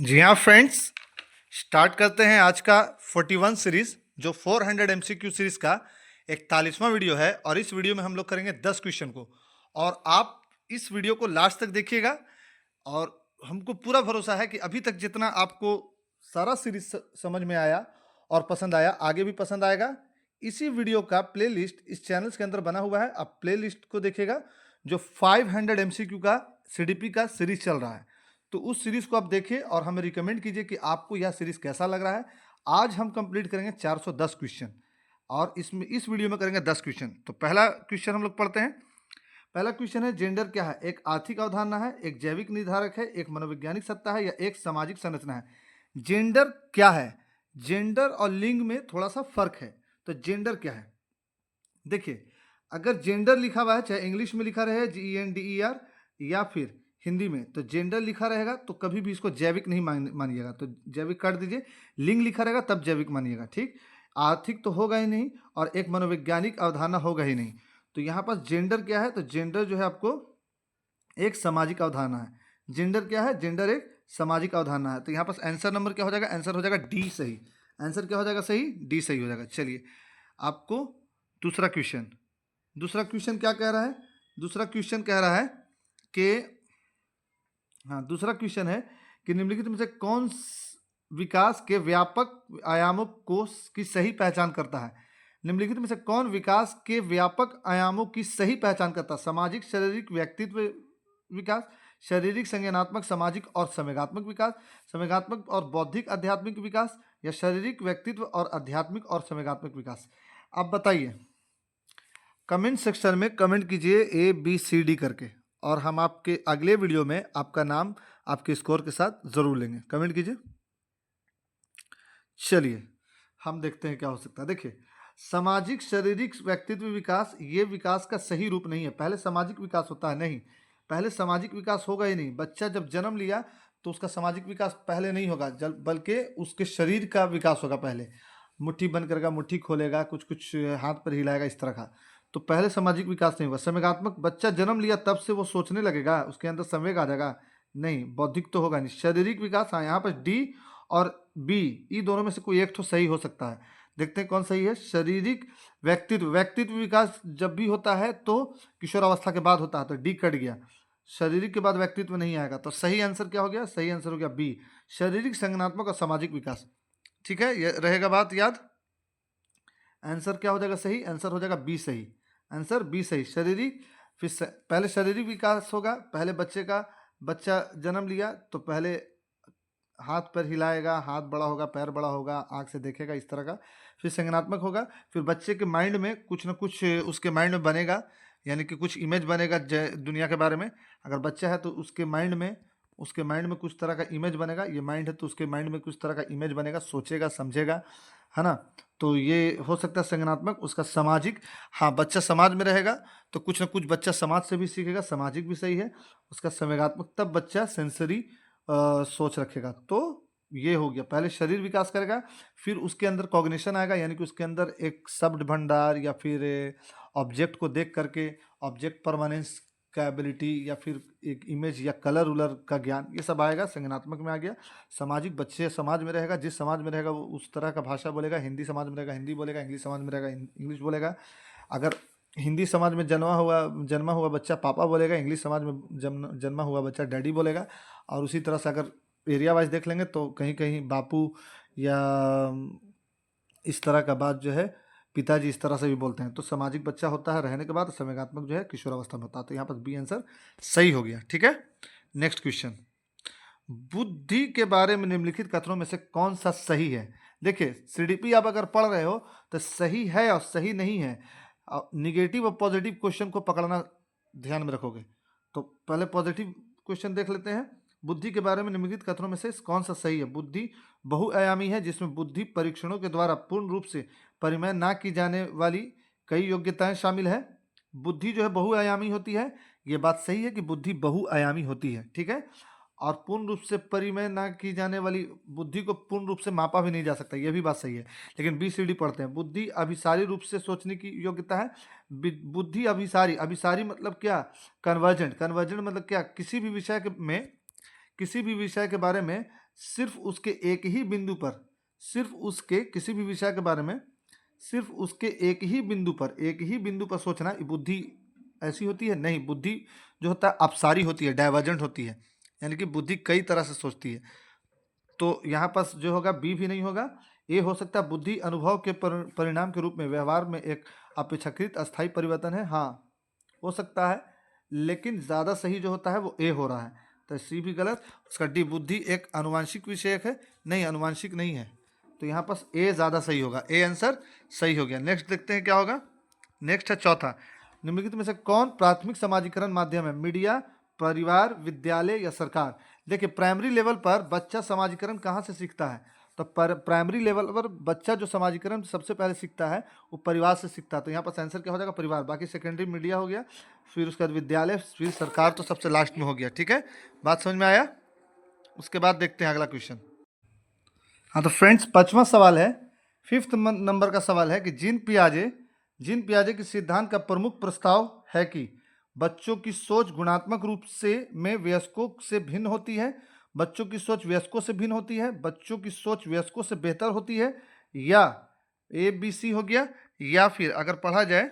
जी हाँ friends, start करते हैं आज का 41 सीरीज जो 400 एमसीक्यू सीरीज का 41वां वीडियो है। और इस वीडियो में हम लोग करेंगे 10 क्वेश्चन को, और आप इस वीडियो को लास्ट तक देखिएगा। और हमको पूरा भरोसा है कि अभी तक जितना आपको सारा सीरीज समझ में आया और पसंद आया, आगे भी पसंद आएगा। इसी वीडियो का प्लेलिस्ट इस चैनल के अंदर बना हुआ है, आप प्लेलिस्ट को देखिएगा। जो 500 एमसीक्यू का सीडीपी का सीरीज चल रहा है, तो उस सीरीज को आप देखिए और हमें रिकमेंड कीजिए कि आपको यह सीरीज कैसा लग रहा है। आज हम कंप्लीट करेंगे 410 क्वेश्चन, और इसमें इस वीडियो में करेंगे 10 क्वेश्चन। तो पहला क्वेश्चन हम लोग पढ़ते हैं। पहला क्वेश्चन है, जेंडर क्या है? एक आर्थिक अवधारणा है, एक जैविक निर्धारक है, एक मनोवैज्ञानिक सत्ता है, या एक सामाजिक संरचना है? जेंडर क्या है? जेंडर और लिंग में थोड़ा सा फर्क है। तो जेंडर क्या है? देखिए, अगर जेंडर लिखा हुआ है, चाहे इंग्लिश में लिखा रहे GENDER या फिर हिंदी में, तो जेंडर लिखा रहेगा तो कभी भी इसको जैविक नहीं मानिएगा, तो जैविक काट दीजिए। लिंग लिखा रहेगा तब जैविक मानिएगा, ठीक। आर्थिक तो होगा ही नहीं, और एक मनोवैज्ञानिक अवधारणा होगा ही नहीं। तो यहाँ पर जेंडर क्या है? तो जेंडर जो है आपको एक सामाजिक अवधारणा है। जेंडर क्या है? जेंडर एक सामाजिक अवधारणा है। तो यहाँ पर आंसर नंबर क्या हो जाएगा? आंसर हो जाएगा डी सही। आंसर क्या हो जाएगा? सही, डी सही हो जाएगा। चलिए, आपको दूसरा क्वेश्चन, दूसरा क्वेश्चन क्या कह रहा है? दूसरा क्वेश्चन कह रहा है कि, हाँ, दूसरा क्वेश्चन है कि निम्नलिखित में से कौन विकास के व्यापक आयामों को की सही पहचान करता है? निम्नलिखित में से कौन विकास के व्यापक आयामों की सही पहचान करता है? सामाजिक, शारीरिक, व्यक्तित्व विकास, शारीरिक, संज्ञानात्मक, सामाजिक और संवेगात्मक विकास, संवेगात्मक और बौद्धिक आध्यात्मिक विकास, या शारीरिक, व्यक्तित्व और आध्यात्मिक और संवेगात्मक विकास? आप बताइए। कमेंट सेक्शन में कमेंट कीजिए ABCD करके, और हम आपके अगले वीडियो में आपका नाम आपके स्कोर के साथ जरूर लेंगे। कमेंट कीजिए। चलिए, हम देखते हैं क्या हो सकता है। देखिए, सामाजिक, शारीरिक, व्यक्तित्व विकास, ये विकास का सही रूप नहीं है। पहले सामाजिक विकास होता है, नहीं, पहले सामाजिक विकास होगा ही नहीं। बच्चा जब जन्म लिया तो उसका सामाजिक विकास पहले नहीं होगा, बल्कि उसके शरीर का विकास होगा पहले। मुट्ठी बंद करेगा, मुट्ठी खोलेगा, कुछ कुछ हाथ पर हिलाएगा, इस तरह का। तो पहले सामाजिक विकास नहीं होगा। संवेगात्मक, बच्चा जन्म लिया तब से वो सोचने लगेगा, उसके अंदर संवेग आ जाएगा, नहीं। बौद्धिक तो होगा नहीं। शारीरिक विकास, हाँ, यहाँ पर डी और बी, ई दोनों में से कोई एक तो सही हो सकता है। देखते हैं कौन सही है। शारीरिक, व्यक्तित्व, व्यक्तित्व विकास जब भी होता है तो किशोरावस्था के बाद होता है, तो डी कट गया। शारीरिक के बाद व्यक्तित्व नहीं आएगा, तो सही आंसर क्या हो गया? सही आंसर हो गया बी, शारीरिक, संज्ञानात्मक और सामाजिक विकास। ठीक है, ये रहेगा बात याद। आंसर क्या हो जाएगा? सही आंसर हो जाएगा बी सही। आंसर बी सही। शारीरिक, फिर पहले शारीरिक विकास होगा, पहले बच्चे का, बच्चा जन्म लिया तो पहले हाथ पैर हिलाएगा, हाथ बड़ा होगा, पैर बड़ा होगा, आँख से देखेगा, इस तरह का। फिर संज्ञानात्मक होगा, फिर बच्चे के माइंड में कुछ ना कुछ उसके माइंड में बनेगा, यानी कि कुछ इमेज बनेगा दुनिया के बारे में। अगर बच्चा है तो उसके माइंड में कुछ तरह का इमेज बनेगा। ये माइंड है तो उसके माइंड में कुछ तरह का इमेज बनेगा, सोचेगा, समझेगा, है ना। तो ये हो सकता है संज्ञानात्मक। उसका सामाजिक, हाँ, बच्चा समाज में रहेगा तो कुछ ना कुछ बच्चा समाज से भी सीखेगा, सामाजिक भी सही है। उसका संवेगात्मक, तब बच्चा सेंसरी सोच रखेगा। तो ये हो गया, पहले शरीर विकास करेगा, फिर उसके अंदर कॉग्निशन आएगा, यानी कि उसके अंदर एक शब्द भंडार या फिर ऑब्जेक्ट को देख करके ऑब्जेक्ट परमानेंस का एबिलिटी, या फिर एक इमेज या कलर उलर का ज्ञान, ये सब आएगा। संज्ञानात्मक में आ गया। सामाजिक, बच्चे समाज में रहेगा, जिस समाज में रहेगा वो उस तरह का भाषा बोलेगा। हिंदी समाज में रहेगा हिंदी बोलेगा, इंग्लिश समाज में रहेगा इंग्लिश बोलेगा। अगर हिंदी समाज में जन्मा हुआ बच्चा पापा बोलेगा, इंग्लिश समाज में जन्मा हुआ बच्चा डैडी बोलेगा। और उसी तरह से अगर एरिया वाइज देख लेंगे तो कहीं कहीं बापू या इस तरह का बात जो है पिताजी, इस तरह से भी बोलते हैं। तो सामाजिक बच्चा होता है रहने के बाद, संवेगात्मक जो है किशोरावस्था में होता है। तो यहाँ पर बी आंसर सही हो गया। ठीक है, नेक्स्ट क्वेश्चन। बुद्धि के बारे में निम्नलिखित कथनों में से कौन सा सही है? देखिए, सीडीपी आप अगर पढ़ रहे हो तो सही है और सही नहीं है, निगेटिव और पॉजिटिव क्वेश्चन को पकड़ना ध्यान में रखोगे। तो पहले पॉजिटिव क्वेश्चन देख लेते हैं। बुद्धि के बारे में निम्नलिखित कथनों में से कौन सा सही है? बुद्धि बहुआयामी है, जिसमें बुद्धि परीक्षणों के द्वारा पूर्ण रूप से परिमेय ना की जाने वाली कई योग्यताएं शामिल है। बुद्धि जो है बहुआयामी होती है, ये बात सही है कि बुद्धि बहुआयामी होती है, ठीक है। और पूर्ण रूप से परिमेय ना की जाने वाली, बुद्धि को पूर्ण रूप से मापा भी नहीं जा सकता, यह भी बात सही है। लेकिन BCD पढ़ते हैं। बुद्धि अभिसारी रूप से सोचने की योग्यता है। बुद्धि अभिसारी, अभिसारी मतलब क्या? कन्वर्जेंट। कन्वर्जेंट मतलब क्या? किसी भी विषय में किसी भी विषय के बारे में सिर्फ उसके एक ही बिंदु पर, सिर्फ उसके किसी भी विषय के बारे में सिर्फ उसके एक ही बिंदु पर सोचना, ये बुद्धि ऐसी होती है? नहीं, बुद्धि जो होता है अपसारी होती है, डाइवर्जेंट होती है, यानी कि बुद्धि कई तरह से सोचती है। तो यहाँ पास जो होगा बी भी नहीं होगा। ए हो सकता है बुद्धि अनुभव के परिणाम के रूप में व्यवहार में एक अपेक्षाकृत अस्थायी परिवर्तन है, हाँ हो सकता है, लेकिन ज़्यादा सही जो होता है वो ए हो रहा है, तो सी भी गलत। उसका डी बुद्धि एक आनुवांशिक विषयक है, नहीं आनुवांशिक नहीं है, तो यहाँ पास ए ज़्यादा सही होगा, ए आंसर सही हो गया। नेक्स्ट देखते हैं क्या होगा। नेक्स्ट है चौथा, निम्नलिखित में से कौन प्राथमिक समाजीकरण माध्यम है? मीडिया, परिवार, विद्यालय या सरकार? देखिए प्राइमरी लेवल पर बच्चा समाजीकरण कहाँ से सीखता है? तो प्राइमरी लेवल पर बच्चा जो समाजीकरण सबसे पहले सीखता है वो परिवार से सीखता है, तो यहाँ पर आंसर क्या हो जाएगा? परिवार। बाकी सेकेंडरी मीडिया हो गया, फिर उसके बाद विद्यालय, फिर सरकार, तो सबसे लास्ट में हो गया। ठीक है, बात समझ में आया? उसके बाद देखते हैं अगला क्वेश्चन। हाँ तो फ्रेंड्स, पांचवा सवाल है, फिफ्थ नंबर का सवाल है कि जीन पियाजे के सिद्धांत का प्रमुख प्रस्ताव है कि बच्चों की सोच गुणात्मक रूप से में वयस्कों से भिन्न होती है, बच्चों की सोच वयस्कों से भिन्न होती है, बच्चों की सोच वयस्कों से बेहतर होती है, या ए बी सी हो गया, या फिर अगर पढ़ा जाए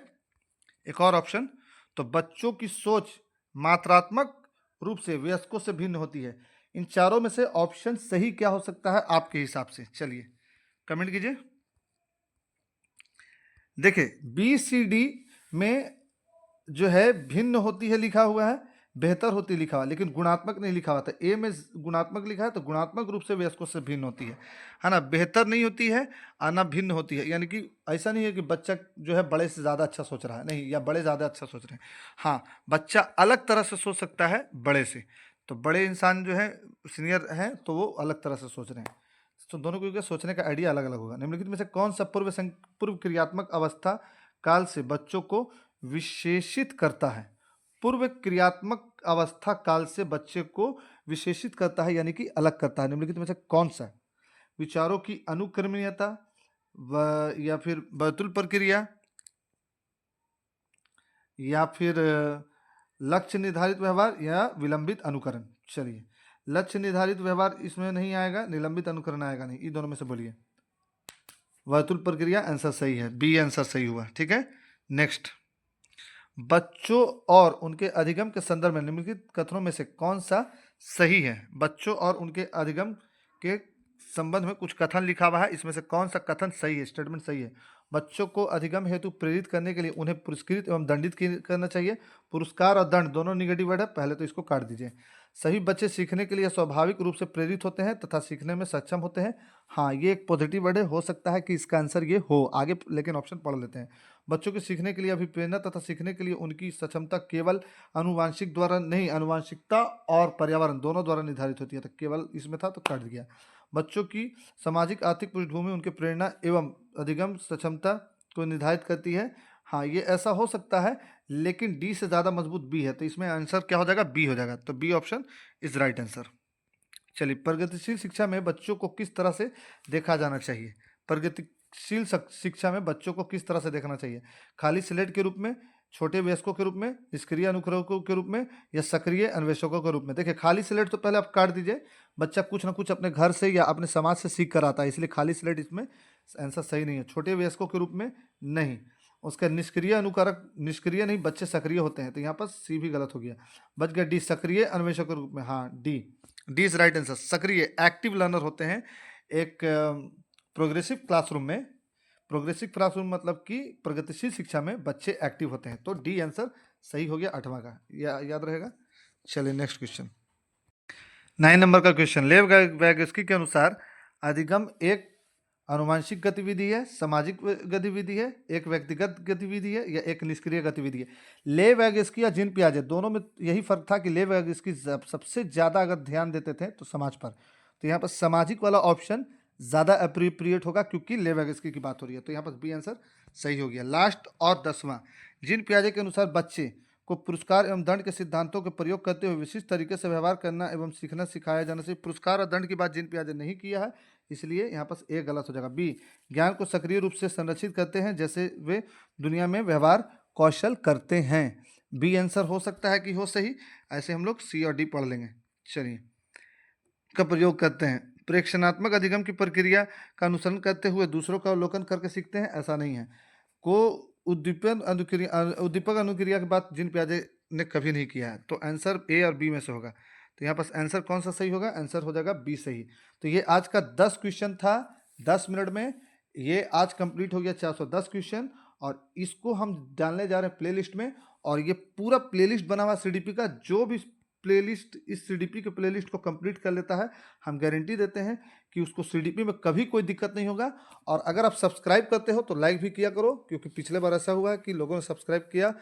एक और ऑप्शन, तो बच्चों की सोच मात्रात्मक रूप से वयस्कों से भिन्न होती है। इन चारों में से ऑप्शन सही क्या हो सकता है आपके हिसाब से? चलिए कमेंट कीजिए। देखिए बी सी डी में जो है भिन्न होती है लिखा हुआ है, बेहतर होती लिखा हुआ है, लेकिन गुणात्मक नहीं लिखा हुआ था। ए में गुणात्मक लिखा है, तो गुणात्मक रूप से वयस्कों से भिन्न होती है ना, बेहतर नहीं होती है और ना भिन्न होती है, यानी कि ऐसा नहीं है कि बच्चा जो है बड़े से ज़्यादा अच्छा सोच रहा है, नहीं, या बड़े ज़्यादा अच्छा सोच रहे हैं। हाँ, बच्चा अलग तरह से सोच सकता है बड़े से, तो बड़े इंसान जो है सीनियर हैं तो वो अलग तरह से सोच रहे हैं, तो दोनों को सोचने का आइडिया अलग अलग होगा। निम्नलिखित में से कौन सा पूर्व क्रियात्मक अवस्था काल से बच्चों को विशेषित करता है? पूर्व क्रियात्मक अवस्था काल से बच्चे को विशेषित करता है, यानी कि अलग करता है। निम्नलिखित में से कौन सा? विचारों की अनुक्रमणीयता, या फिर बैतुल प्रक्रिया, या फिर लक्ष्य निर्धारित व्यवहार, या विलंबित अनुकरण? चलिए, लक्ष्य निर्धारित व्यवहार इसमें नहीं आएगा, निलंबित अनुकरण आएगा नहीं, इन दोनों में से बोलिए। वर्तुल प्रक्रिया आंसर सही है, बी आंसर सही हुआ। ठीक है, नेक्स्ट, बच्चों और उनके अधिगम के संदर्भ में निम्नलिखित कथनों में से कौन सा सही है? बच्चों और उनके अधिगम के संबंध में कुछ कथन लिखा हुआ है, इसमें से कौन सा कथन सही है, स्टेटमेंट सही है? बच्चों को अधिगम हेतु प्रेरित करने के लिए उन्हें पुरस्कृत एवं दंडित करना चाहिए। पुरस्कार और दंड दोनों निगेटिव वर्ड है, पहले तो इसको काट दीजिए। सभी बच्चे सीखने के लिए स्वाभाविक रूप से प्रेरित होते हैं तथा सीखने में सक्षम होते हैं। हाँ, ये एक पॉजिटिव वर्ड है, हो सकता है कि इसका आंसर ये हो आगे, लेकिन ऑप्शन पढ़ लेते हैं। बच्चों के सीखने के लिए अभिप्रेरणा तथा सीखने के लिए उनकी सक्षमता केवल अनुवांशिक द्वारा नहीं, अनुवांशिकता और पर्यावरण दोनों द्वारा निर्धारित होती है, तो केवल इसमें था तो काट दिया। बच्चों की सामाजिक आर्थिक पृष्ठभूमि उनके प्रेरणा एवं अधिगम सक्षमता को निर्धारित करती है। हाँ, ये ऐसा हो सकता है, लेकिन डी से ज़्यादा मजबूत बी है, तो इसमें आंसर क्या हो जाएगा? बी हो जाएगा, तो B option is right answer. चलिए, प्रगतिशील शिक्षा में बच्चों को किस तरह से देखा जाना चाहिए? प्रगतिशील शिक्षा में बच्चों को किस तरह से देखना चाहिए? खाली स्लेट के रूप में, छोटे वयस्कों के रूप में, निष्क्रिय अनुकरणों के रूप में, या सक्रिय अन्वेषकों के रूप में? देखिए, खाली स्लेट तो पहले आप काट दीजिए, बच्चा कुछ ना कुछ अपने घर से या अपने समाज से सीख कर आता है, इसलिए खाली स्लेट इसमें आंसर सही नहीं है। छोटे वयस्कों के रूप में नहीं, उसका निष्क्रिय अनुकारक, निष्क्रिय नहीं, बच्चे सक्रिय होते हैं, तो यहाँ पर सी भी गलत हो गया, बच गया डी, सक्रिय अन्वेषकों के रूप में। हाँ, डी इज राइट आंसर। सक्रिय एक्टिव लर्नर होते हैं एक प्रोग्रेसिव क्लासरूम मतलब कि प्रगतिशील शिक्षा में बच्चे एक्टिव होते हैं, तो डी आंसर सही हो गया 8वां का, याद रहेगा। चलिए नेक्स्ट क्वेश्चन, 9 नंबर का क्वेश्चन। लेव वैगोस्की के अनुसार अधिगम एक आनुवंशिक गतिविधि है, सामाजिक गतिविधि है, एक व्यक्तिगत गतिविधि है, या एक निष्क्रिय गतिविधि है? ले वैगोस्की या जीन पियाजे दोनों में यही फर्क था कि ले वैगोस्की सबसे ज़्यादा अगर ध्यान देते थे तो समाज पर, तो यहाँ पर सामाजिक वाला ऑप्शन ज़्यादा अप्रोप्रिएट होगा क्योंकि ले वैगोस्की की बात हो रही है, तो यहाँ पर बी आंसर सही हो गया। लास्ट और 10वां, जीन पियाजे के अनुसार बच्चे को पुरस्कार एवं दंड के सिद्धांतों के प्रयोग करते हुए विशिष्ट तरीके से व्यवहार करना एवं सीखना सिखाया जाना चाहिए। पुरस्कार और दंड की बात जीन पियाजे नहीं किया है, इसलिए यहाँ पर ए गलत हो जाएगा। बी, ज्ञान को सक्रिय रूप से संरक्षित करते हैं जैसे वे दुनिया में व्यवहार कौशल करते हैं। बी आंसर हो सकता है कि हो सही, ऐसे हम लोग सी और डी पढ़ लेंगे। चलिए का प्रयोग करते हैं। प्रेक्षणात्मक अधिगम की प्रक्रिया का अनुसरण करते हुए दूसरों का अवलोकन करके सीखते हैं, ऐसा नहीं है। को उद्दीपक अनुक्रिया की बात जीन पियाजे ने कभी नहीं किया है। तो आंसर ए और बी में से होगा। तो यहाँ पास आंसर कौन सा सही होगा? आंसर हो जाएगा बी सही। तो ये आज का 10 क्वेश्चन था 10 मिनट में। ये आज कंप्लीट हो गया 410 क्वेश्चन, और इसको हम डालने जा रहे हैं प्लेलिस्ट में। और ये पूरा प्लेलिस्ट बना हुआ सीडीपी का, जो भी प्लेलिस्ट इस सीडीपी के प्लेलिस्ट को कंप्लीट कर लेता है, हम गारंटी देते हैं कि उसको सीडीपी में कभी कोई दिक्कत नहीं होगा। और अगर आप सब्सक्राइब करते हो तो लाइक भी किया करो, क्योंकि पिछले बार ऐसा हुआ है कि लोगों ने सब्सक्राइब किया,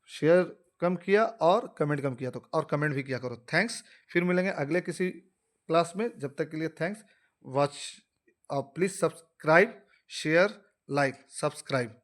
शेयर कम किया और कमेंट कम किया, तो और कमेंट भी किया करो। थैंक्स। फिर मिलेंगे अगले किसी क्लास में, जब तक के लिए thanks. Watch, please subscribe, share, like, subscribe.